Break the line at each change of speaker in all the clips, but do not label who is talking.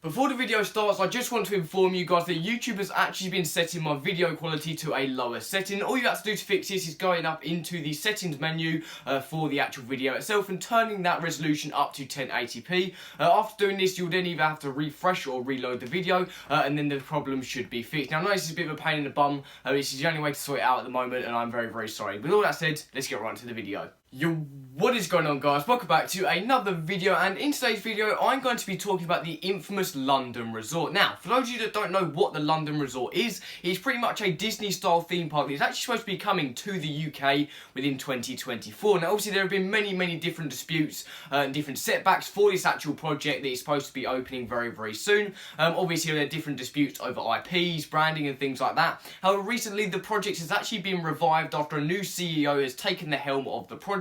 Before the video starts, I just want to inform you guys that YouTube has actually been setting my video quality to a lower setting. All you have to do to fix this is going up into the settings menu for the actual video itself and turning that resolution up to 1080p. After doing this, you'll then either have to refresh or reload the video and then the problem should be fixed. Now I know this is a bit of a pain in the bum, this is the only way to sort it out at the moment and I'm very, very sorry. With all that said, let's get right into the video. Yo, what is going on guys? Welcome back to another video, and in today's video I'm going to be talking about the infamous London Resort. Now, for those of you that don't know what the London Resort is, it's pretty much a Disney style theme park that's actually supposed to be coming to the UK within 2024. Now obviously there have been many different disputes and different setbacks for this actual project that is supposed to be opening very, very soon. Obviously there are different disputes over IPs, branding and things like that. However, recently the project has actually been revived after a new CEO has taken the helm of the project.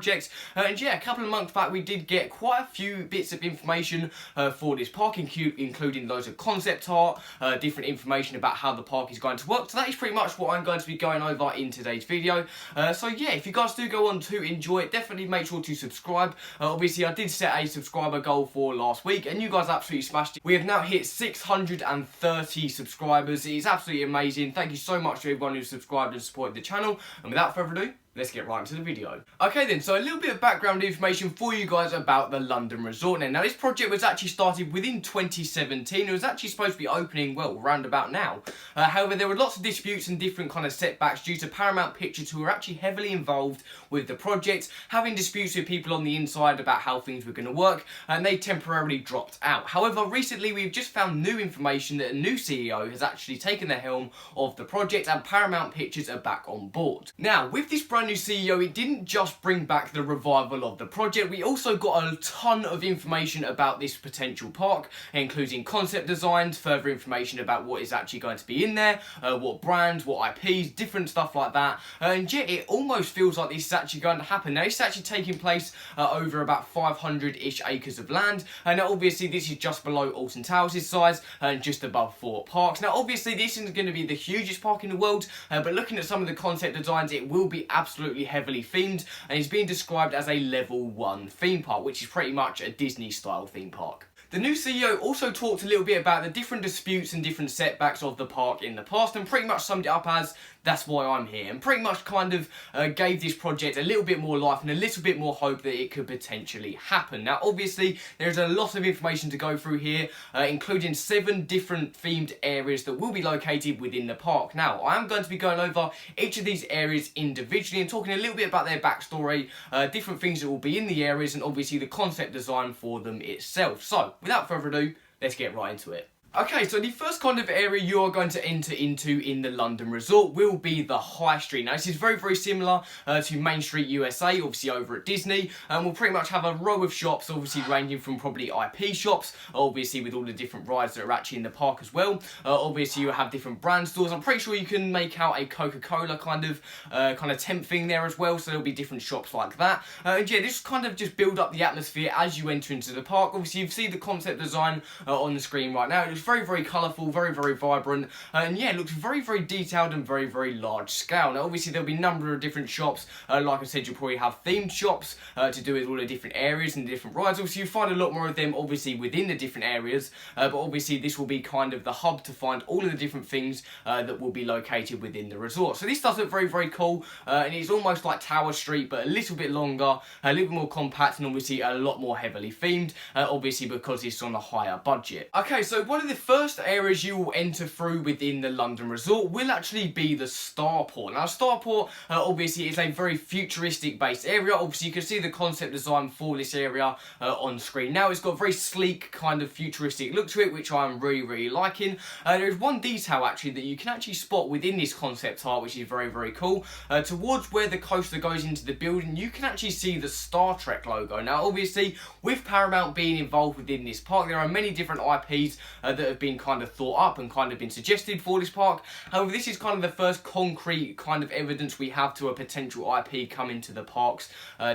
And yeah, a couple of months back we did get quite a few bits of information for this park, including loads of concept art, different information about how the park is going to work. So that is pretty much what I'm going to be going over in today's video. So yeah, if you guys do go on to enjoy it, definitely make sure to subscribe. Obviously I did set a subscriber goal for last week and you guys absolutely smashed it. We have now hit 630 subscribers. It is absolutely amazing. Thank you so much to everyone who subscribed and supported the channel. And without further ado, let's get right into the video. Okay then, so a little bit of background information for you guys about the London Resort. Now this project was actually started within 2017. It was actually supposed to be opening, well, round about now. However, there were lots of disputes and different kind of setbacks due to Paramount Pictures, who were actually heavily involved with the project, having disputes with people on the inside about how things were going to work, and they temporarily dropped out. However, recently we've just found new information that a new CEO has actually taken the helm of the project and Paramount Pictures are back on board. Now, with this brand new CEO, it didn't just bring back the revival of the project, we also got a ton of information about this potential park, including concept designs, further information about what is actually going to be in there, what brands, what IPs, different stuff like that, and yeah, it almost feels like this is actually going to happen. Now, this is actually taking place over about 500-ish acres of land, and obviously this is just below Alton Towers' size and just above Thorpe Park. Now, obviously this isn't going to be the hugest park in the world, but looking at some of the concept designs, it will be absolutely heavily themed, and it's being described as a level 1 theme park, which is pretty much a Disney style theme park. The new CEO also talked a little bit about the different disputes and different setbacks of the park in the past, and pretty much summed it up as, that's why I'm here, and pretty much kind of gave this project a little bit more life and a little bit more hope that it could potentially happen. Now obviously there's a lot of information to go through here, including 7 different themed areas that will be located within the park. Now I am going to be going over each of these areas individually and talking a little bit about their backstory, different things that will be in the areas, and obviously the concept design for them itself. So without further ado, let's get right into it. Okay, so the first kind of area you are going to enter into in the London Resort will be the High Street. Now this is very similar to Main Street USA, obviously over at Disney, and we'll pretty much have a row of shops, obviously ranging from probably IP shops, obviously with all the different rides that are actually in the park as well. Obviously you have different brand stores. I'm pretty sure you can make out a Coca-Cola kind of temp thing there as well, so there'll be different shops like that. And yeah, this kind of just build up the atmosphere as you enter into the park. Obviously you see the concept design on the screen right now. It's very colourful, very vibrant, and yeah, it looks very detailed and very large scale. Now obviously there'll be a number of different shops, like I said, you'll probably have themed shops to do with all the different areas and different rides. Obviously you find a lot more of them obviously within the different areas, but obviously this will be kind of the hub to find all of the different things that will be located within the resort. So this does look very cool, and it's almost like Tower Street but a little bit longer, a little more compact, and obviously a lot more heavily themed, obviously because it's on a higher budget. Okay, so one of the first areas you will enter through within the London Resort will actually be the Starport. Now Starport obviously is a very futuristic based area. Obviously you can see the concept design for this area on screen now. It's got a very sleek kind of futuristic look to it, which I'm really liking. There is one detail actually that you can actually spot within this concept art, which is very cool. Towards where the coaster goes into the building, you can actually see the Star Trek logo. Now obviously with Paramount being involved within this park, there are many different IPs that have been kind of thought up and kind of been suggested for this park. However, this is kind of the first concrete kind of evidence we have to a potential IP coming to the park's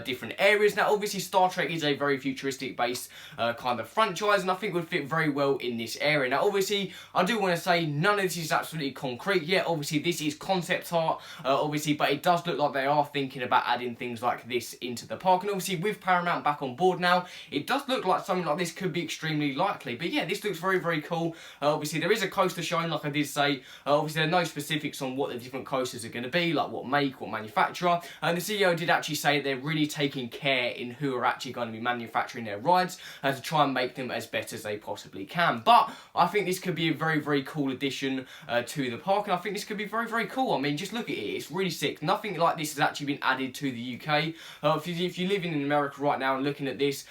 different areas. Now obviously Star Trek is a very futuristic based kind of franchise, and I think would fit very well in this area. Now obviously I do want to say none of this is absolutely concrete yet. Obviously this is concept art, obviously, but it does look like they are thinking about adding things like this into the park, and obviously with Paramount back on board now, it does look like something like this could be extremely likely. But yeah, this looks very cool. cool. Obviously there is a coaster shown, like I did say. Obviously there are no specifics on what the different coasters are going to be, like what make, what manufacturer, and the CEO did actually say they're really taking care in who are actually going to be manufacturing their rides to try and make them as better as they possibly can. But I think this could be a very, very cool addition to the park, and I think this could be very, very cool. I mean, just look at it, it's really sick. Nothing like this has actually been added to the UK. If you're living in America right now and looking at this,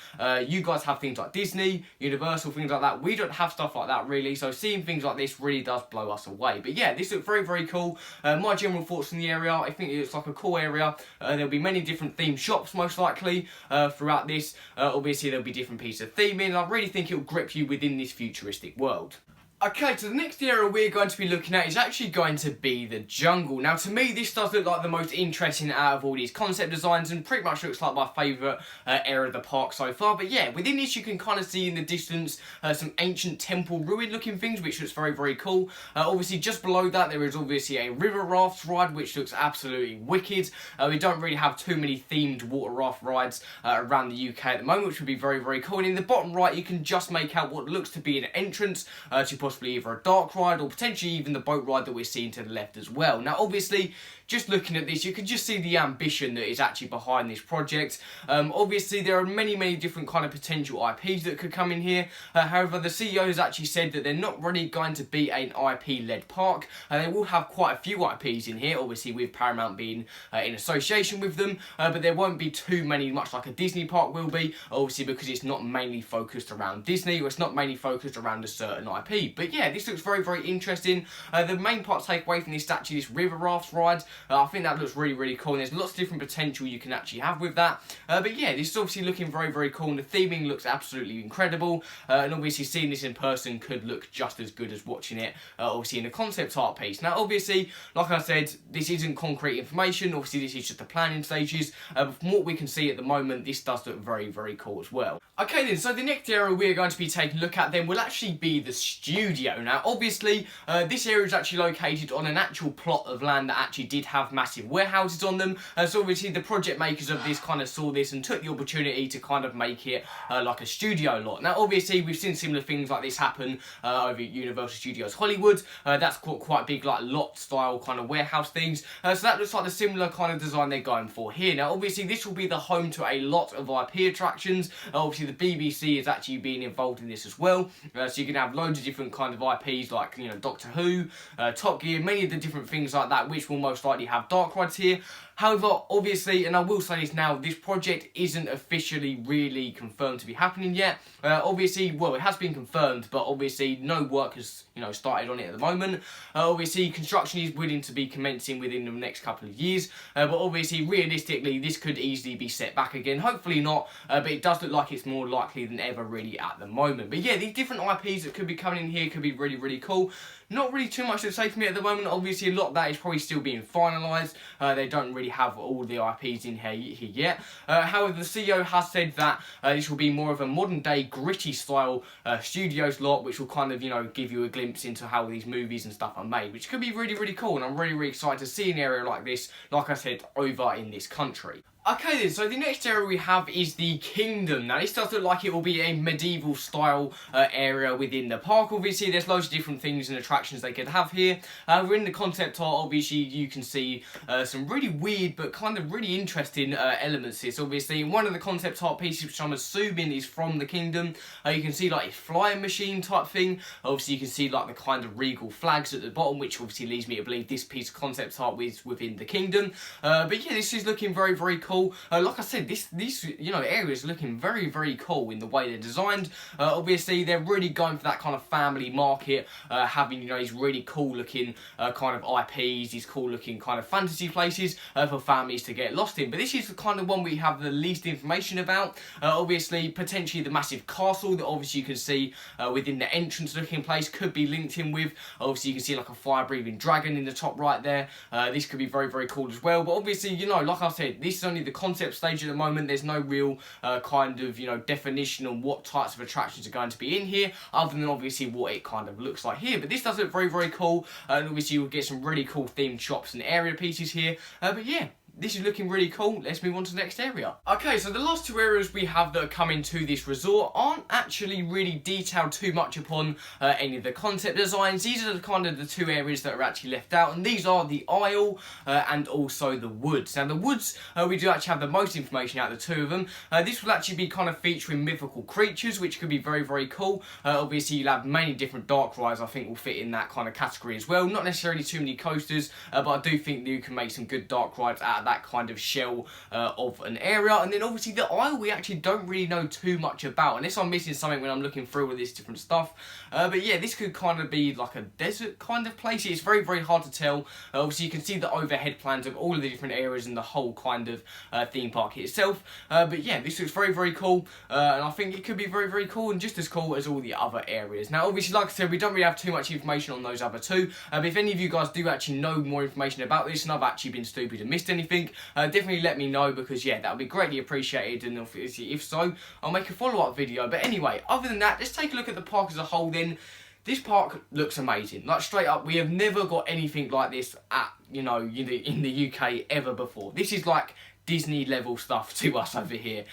you guys have things like Disney, Universal, things like that. We don't have stuff like that really, so seeing things like this really does blow us away. But yeah, this looks very, very cool. My general thoughts on the area, I think it looks like a cool area. There'll be many different themed shops most likely throughout this. Obviously there'll be different pieces of theming, and I really think it'll grip you within this futuristic world. Okay, so the next area we're going to be looking at is actually going to be the jungle. Now, to me, this does look like the most interesting out of all these concept designs, and pretty much looks like my favourite area of the park so far. But yeah, within this you can kind of see in the distance some ancient temple ruin looking things, which looks very, very cool. Obviously, just below that there is obviously a river raft ride, which looks absolutely wicked. We don't really have too many themed water raft rides around the UK at the moment, which would be very, very cool. And in the bottom right, you can just make out what looks to be an entrance to possibly either a dark ride or potentially even the boat ride that we're seeing to the left as well. Now obviously, just looking at this, you can just see the ambition that is actually behind this project. Obviously there are many, many different kind of potential IPs that could come in here. However, the CEO has actually said that they're not really going to be an IP-led park. They will have quite a few IPs in here, obviously with Paramount being in association with them, but there won't be too many, much like a Disney park will be, obviously because it's not mainly focused around Disney, or it's not mainly focused around a certain IP. But yeah, this looks very, very interesting. The main part to take away from this is actually this river raft ride. I think that looks really, really cool, and there's lots of different potential you can actually have with that. But yeah, this is obviously looking very, very cool, and the theming looks absolutely incredible. And obviously seeing this in person could look just as good as watching it, obviously in a concept art piece. Now obviously, like I said, this isn't concrete information. Obviously this is just the planning stages. But from what we can see at the moment, this does look very, very cool as well. Okay then, so the next area we're going to be taking a look at then will actually be the studio. Now obviously, this area is actually located on an actual plot of land that actually did have massive warehouses on them. So obviously the project makers of this kind of saw this and took the opportunity to kind of make it like a studio lot. Now obviously we've seen similar things like this happen over at Universal Studios Hollywood. That's quite big, like lot style kind of warehouse things. So that looks like the similar kind of design they're going for here. Now obviously this will be the home to a lot of IP attractions. Obviously the BBC is actually being involved in this as well. So you can have loads of different kind of IPs like, you know, Doctor Who, Top Gear, many of the different things like that, which will most likely have dark rides here. However, obviously, and I will say this now, this project isn't officially really confirmed to be happening yet. Obviously, well, it has been confirmed, but obviously no work has, you know, started on it at the moment. Obviously, construction is willing to be commencing within the next couple of years. But obviously, realistically, this could easily be set back again. Hopefully not, but it does look like it's more likely than ever really at the moment. But yeah, these different IPs that could be coming in here could be really, really cool. Not really too much to say for me at the moment. Obviously, a lot of that is probably still being finalised. They don't really have all the IPs in here yet. However, the CEO has said that this will be more of a modern day gritty style studios lot, which will kind of, you know, give you a glimpse into how these movies and stuff are made, which could be really, really cool. And I'm really, really excited to see an area like this, like I said, over in this country. Okay then, so the next area we have is the Kingdom. Now this does look like it will be a medieval style area within the park. Obviously there's loads of different things and attractions they could have here. We're in the concept art, obviously you can see some really weird but kind of really interesting elements here. So obviously one of the concept art pieces, which I'm assuming is from the Kingdom, you can see like a flying machine type thing. Obviously you can see like the kind of regal flags at the bottom, which obviously leads me to believe this piece of concept art is within the Kingdom. But yeah, this is looking very, very cool. Like I said, this you know, area is looking very, very cool in the way they're designed. Obviously, they're really going for that kind of family market, having, you know, these really cool looking kind of IPs, these cool looking kind of fantasy places for families to get lost in. But this is the kind of one we have the least information about. Obviously, potentially the massive castle that obviously you can see within the entrance looking place could be linked in with. Obviously, you can see like a fire-breathing dragon in the top right there. This could be very, very cool as well. But obviously, you know, like I said, this is only the concept stage at the moment. There's no real kind of, you know, definition on what types of attractions are going to be in here, other than obviously what it kind of looks like here. But this does look very, very cool, and obviously you'll get some really cool themed shops and area pieces here. But yeah, this is looking really cool. Let's move on to the next area. Okay, so the last two areas we have that are coming to this resort aren't actually really detailed too much upon any of the concept designs. These are kind of the two areas that are actually left out, and these are the Isle and also the Woods. Now the Woods, we do actually have the most information out of the two of them. This will actually be kind of featuring mythical creatures, which could be very, very cool. Obviously you'll have many different dark rides I think will fit in that kind of category as well. Not necessarily too many coasters, but I do think that you can make some good dark rides out of that kind of shell of an area. And then obviously the Isle we actually don't really know too much about, unless I'm missing something when I'm looking through all this different stuff. But yeah, this could kind of be like a desert kind of place. It's very, very hard to tell. Obviously you can see the overhead plans of all of the different areas and the whole kind of theme park itself. But yeah, this looks very, very cool, and I think it could be very, very cool and just as cool as all the other areas. Now obviously, like I said, we don't really have too much information on those other two, but if any of you guys do actually know more information about this and I've actually been stupid and missed anything, definitely let me know, because yeah, that would be greatly appreciated, and if so, I'll make a follow-up video. But anyway, other than that, let's take a look at the park as a whole then. This park looks amazing. Like, straight up, we have never got anything like this at, you know, in the UK ever before. This is like Disney level stuff to us over here.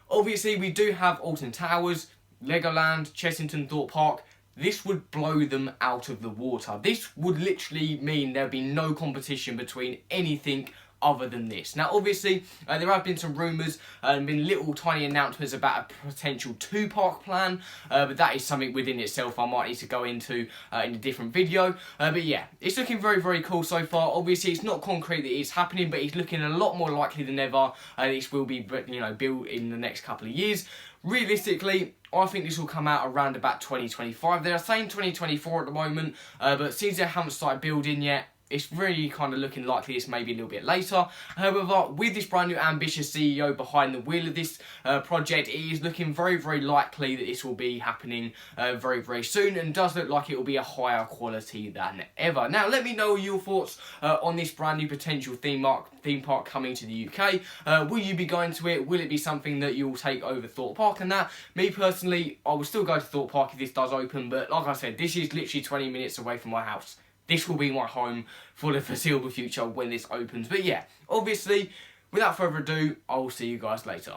Obviously, we do have Alton Towers, Legoland, Chessington Thorpe Park. This would blow them out of the water. This would literally mean there'd be no competition between anything other than this. Now obviously there have been some rumours and been little tiny announcements about a potential 2-park plan, but that is something within itself I might need to go into in a different video. But yeah, it's looking very, very cool so far. Obviously it's not concrete that it's happening, but it's looking a lot more likely than ever this will be, you know, built in the next couple of years. Realistically, I think this will come out around about 2025. They are saying 2024 at the moment, but since they haven't started building yet, it's really kind of looking likely this may be a little bit later. However, with this brand new ambitious CEO behind the wheel of this project, it is looking very, very likely that this will be happening very, very soon, and does look like it will be a higher quality than ever. Now, let me know your thoughts on this brand new potential theme park coming to the UK. Will you be going to it? Will it be something that you'll take over Thorpe Park and that? Me personally, I will still go to Thorpe Park if this does open, but like I said, this is literally 20 minutes away from my house. This will be my home for the foreseeable future when this opens. But yeah, obviously, without further ado, I will see you guys later.